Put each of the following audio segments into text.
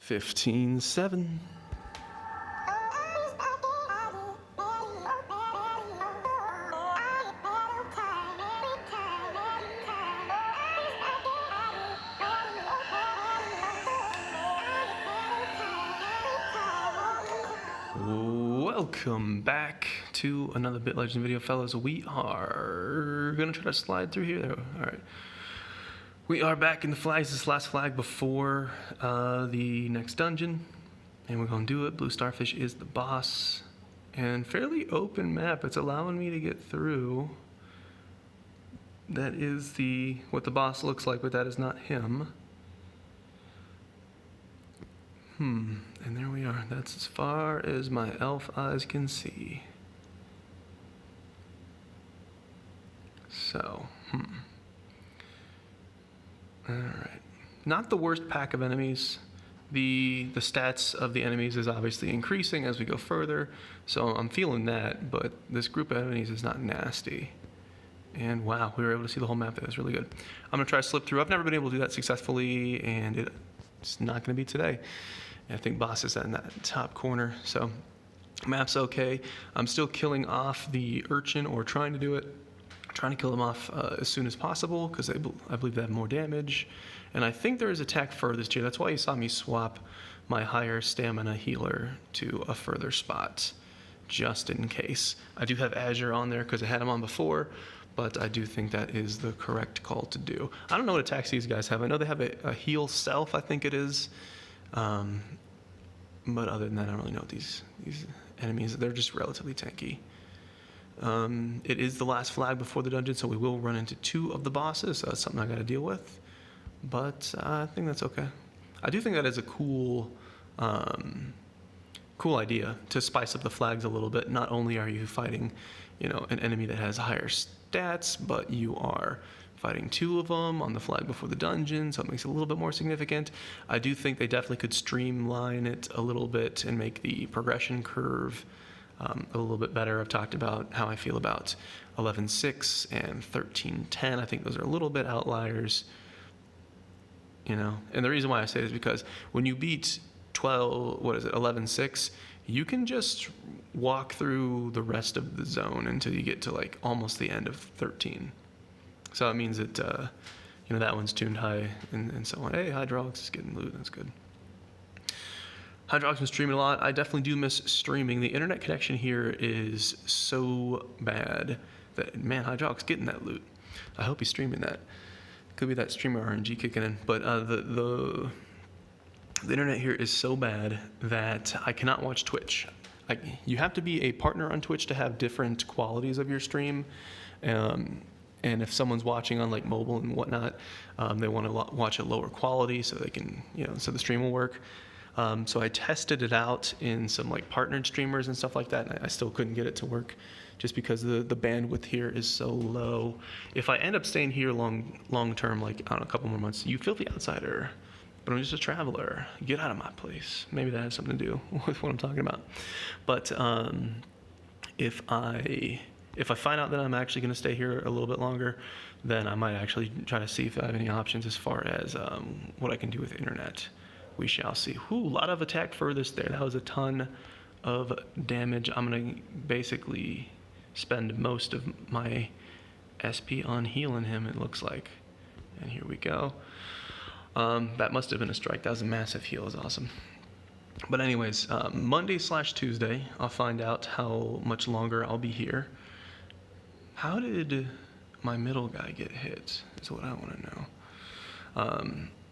15-7. Welcome back to another Bit Legend video, fellas. We are gonna try to slide through here. All right. We are back in the flags. This last flag before the next dungeon, and we're gonna do it. Blue Starfish is the boss, and fairly open map. It's allowing me to get through. That is what the boss looks like, but that is not him. And there we are. That's as far as my elf eyes can see. So, Alright. Not the worst pack of enemies. The stats of the enemies is obviously increasing as we go further, so I'm feeling that, but this group of enemies is not nasty. And wow, we were able to see the whole map. That was really good. I'm going to try to slip through. I've never been able to do that successfully, and it's not going to be today. I think boss is in that top corner, so map's okay. I'm still killing off the urchin, or trying to do it. Trying to kill them off as soon as possible, because I believe they have more damage. And I think there is attack furthest here. That's why you saw me swap my higher stamina healer to a further spot, just in case. I do have Azure on there because I had him on before, but I do think that is the correct call to do. I don't know what attacks these guys have. I know they have a heal self, I think it is. But other than that, I don't really know what these enemies. They're just relatively tanky. It is the last flag before the dungeon, so we will run into two of the bosses. So that's something I got to deal with. But I think that's okay. I do think that is a cool idea to spice up the flags a little bit. Not only are you fighting, an enemy that has higher stats, but you are fighting two of them on the flag before the dungeon, so it makes it a little bit more significant. I do think they definitely could streamline it a little bit and make the progression curve a little bit better. I've talked about how I feel about 11.6 and 13.10. I think those are a little bit outliers, And the reason why I say it is because when you beat 11.6, you can just walk through the rest of the zone until you get to like almost the end of 13. So it means that, that one's tuned high and so on. Hey, Hydraulics is getting loot. That's good. Hydraulics been streaming a lot. I definitely do miss streaming. The internet connection here is so bad that, man, Hydraulics getting that loot. I hope he's streaming that. Could be that streamer RNG kicking in. But the internet here is so bad that I cannot watch Twitch. You have to be a partner on Twitch to have different qualities of your stream. And if someone's watching on like mobile and whatnot, they want to watch at lower quality so they can, so the stream will work. So I tested it out in some like partnered streamers and stuff like that, and I still couldn't get it to work just because the bandwidth here is so low. If I end up staying here long term, like I don't know, a couple more months, you filthy outsider, but I'm just a traveler. Get out of my place. Maybe that has something to do with what I'm talking about. But if I find out that I'm actually going to stay here a little bit longer, then I might actually try to see if I have any options as far as what I can do with internet. We shall see. A lot of attack furthest there. That was a ton of damage. I'm going to basically spend most of my SP on healing him, it looks like. And here we go. That must have been a strike. That was a massive heal. It was awesome. But anyways, Monday/Tuesday, I'll find out how much longer I'll be here. How did my middle guy get hit is what I want to know.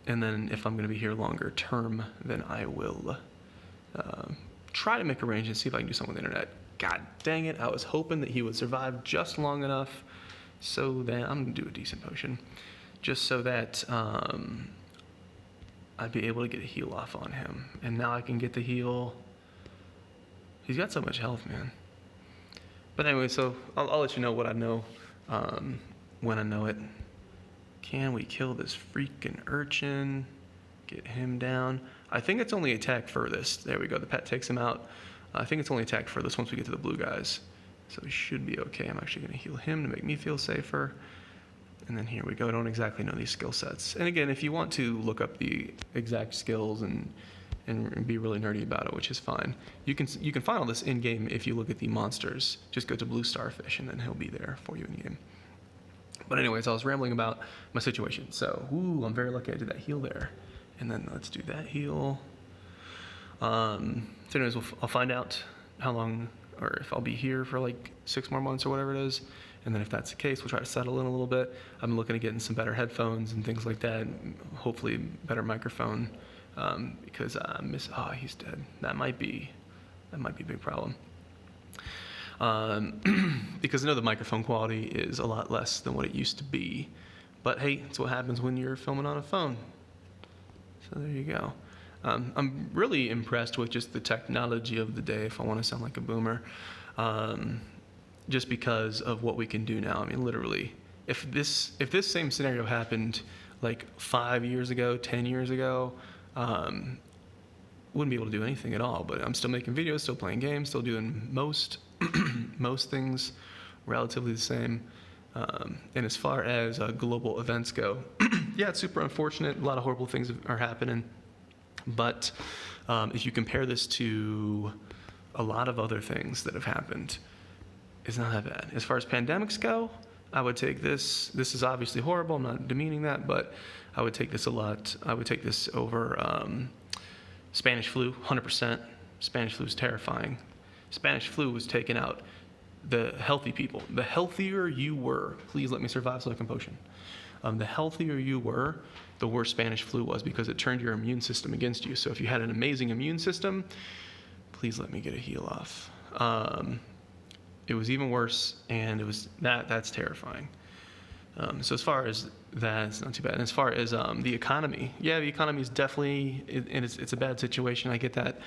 And then if I'm going to be here longer term, then I will try to make arrangements, see if I can do something with the internet. God dang it, I was hoping that he would survive just long enough so that I'm going to do a decent potion. Just so that I'd be able to get a heal off on him. And now I can get the heal. He's got so much health, man. But anyway, so I'll let you know what I know when I know it. Can we kill this freaking urchin? Get him down. I think it's only attack furthest. There we go. The pet takes him out. I think it's only attack furthest once we get to the blue guys. So we should be okay. I'm actually going to heal him to make me feel safer. And then here we go. I don't exactly know these skill sets. And again, if you want to look up the exact skills and and be really nerdy about it, which is fine. You can find all this in game if you look at the monsters. Just go to Blue Starfish, and then he'll be there for you in game. But anyways, I was rambling about my situation. So, I'm very lucky I did that heal there, and then let's do that heal. So anyways, I'll find out how long, or if I'll be here for like 6 more months or whatever it is. And then if that's the case, we'll try to settle in a little bit. I'm looking at getting some better headphones and things like that. Hopefully better microphone, because he's dead. That might be a big problem. Because I know the microphone quality is a lot less than what it used to be. But hey, it's what happens when you're filming on a phone. So there you go. I'm really impressed with just the technology of the day, if I want to sound like a boomer. Just because of what we can do now. I mean, literally, if this same scenario happened like 5 years ago, 10 years ago, wouldn't be able to do anything at all. But I'm still making videos, still playing games, still doing most things relatively the same. And as far as global events go, yeah, it's super unfortunate. A lot of horrible things are happening. But if you compare this to a lot of other things that have happened, it's not that bad. As far as pandemics go, I would take this. This is obviously horrible. I'm not demeaning that, but I would take this a lot. I would take this over Spanish flu, 100%. Spanish flu is terrifying. Spanish flu was taking out the healthy people. The healthier you were, please let me survive so I can potion. The healthier you were, the worse Spanish flu was, because it turned your immune system against you. So if you had an amazing immune system, please let me get a heal off. It was even worse, and that's terrifying. So as far as that, it's not too bad. And as far as the economy, yeah, the economy is definitely, it's a bad situation. I get that.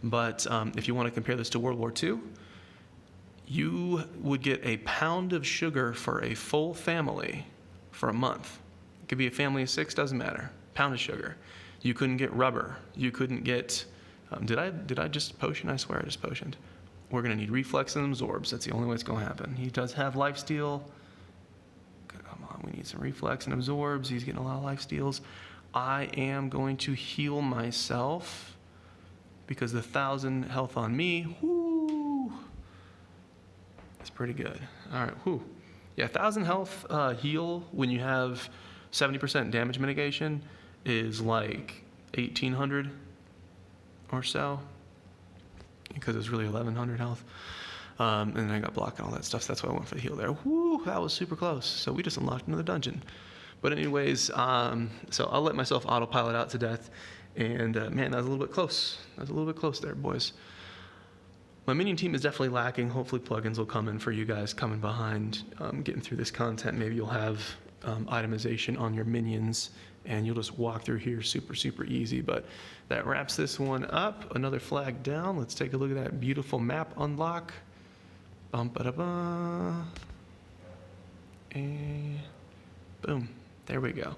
But if you want to compare this to World War II, you would get a pound of sugar for a full family for a month. It could be a family of 6, doesn't matter. Pound of sugar. You couldn't get rubber. You couldn't get. Did I just potion? I swear I just potioned. We're going to need reflex and absorbs. That's the only way it's going to happen. He does have lifesteal. Come on, we need some reflex and absorbs. He's getting a lot of lifesteals. I am going to heal myself because the 1,000 health on me, whoo, that's pretty good. All right, whoo. Yeah, 1,000 health heal when you have 70% damage mitigation is like 1,800 or so. Because it was really 1,100 health. And then I got block and all that stuff, so that's why I went for the heal there. Woo, that was super close. So we just unlocked another dungeon. But anyways, so I'll let myself autopilot out to death. And man, that was a little bit close. That was a little bit close there, boys. My minion team is definitely lacking. Hopefully plugins will come in for you guys coming behind, getting through this content. Maybe you'll have itemization on your minions, and you'll just walk through here super, super easy. But that wraps this one up. Another flag down. Let's take a look at that beautiful map unlock. Bum-ba-da-ba. And boom. There we go.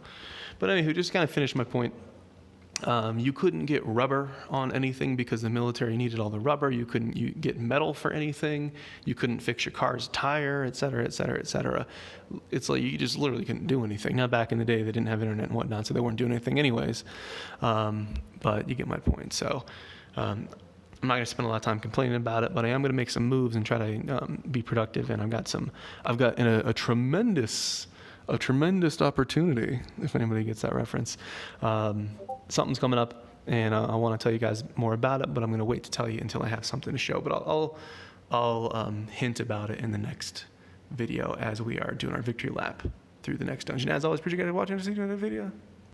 But anywho, just kind of finish my point. You couldn't get rubber on anything because the military needed all the rubber. You couldn't get metal for anything. You couldn't fix your car's tire, et cetera, et cetera, et cetera. It's like you just literally couldn't do anything. Now, back in the day, they didn't have internet and whatnot, so they weren't doing anything anyways. But you get my point. So I'm not going to spend a lot of time complaining about it, but I am going to make some moves and try to be productive. And I've got a tremendous opportunity, if anybody gets that reference. Something's coming up, and I want to tell you guys more about it, but I'm going to wait to tell you until I have something to show. But I'll hint about it in the next video as we are doing our victory lap through the next dungeon. As always, appreciate you guys watching. See you in the video.